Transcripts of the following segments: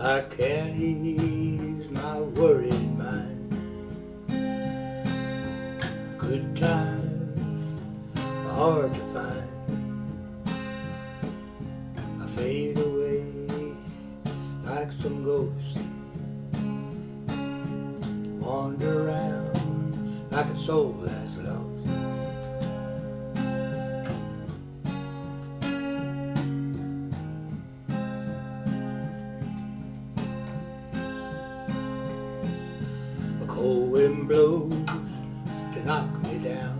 I can't ease my worried mind. Good times are hard to find. I fade away like some ghost, wander around like a soul that's lost. A cold wind blows to knock me down.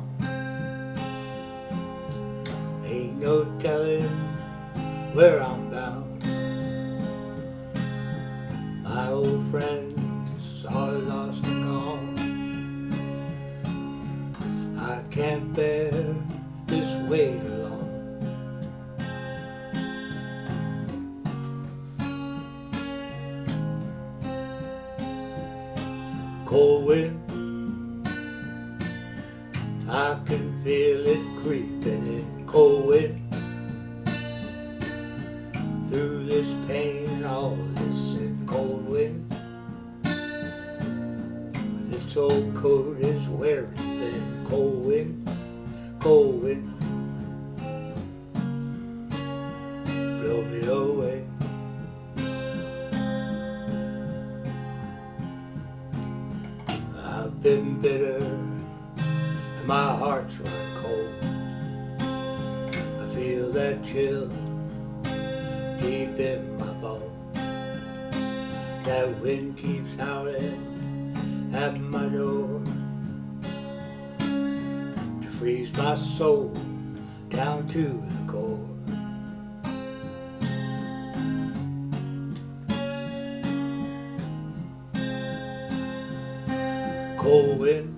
Ain't no telling where I'm bound. My old friends are lost and gone. I can't bear this weight alone. Cold wind, I can feel it creeping in. Cold wind, through this pain, all this sin. Cold wind, this old coat is wearing thin. Cold wind, cold wind, blow me away. I've been bitter and my heart's run cold. I feel that chill deep in my bones. That wind keeps howling at my door to freeze my soul down to the core. Cold wind,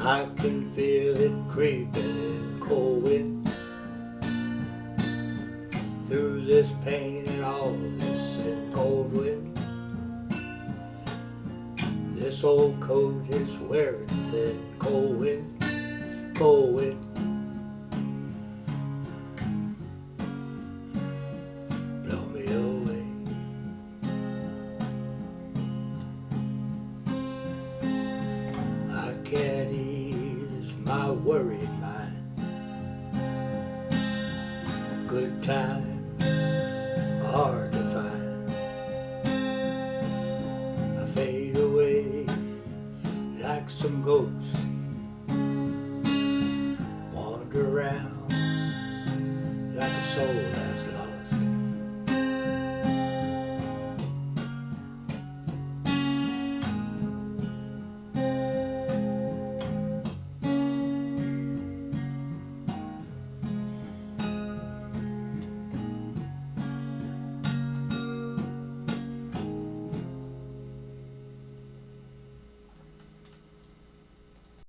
I can feel it creeping in. Cold wind, through this pain and all this sin. Cold wind, this old coat is wearing thin. Cold wind, cold wind, blow me away. I can't ease my worried mind. Good times are hard to find. I fade away like some ghost, wander around like a soul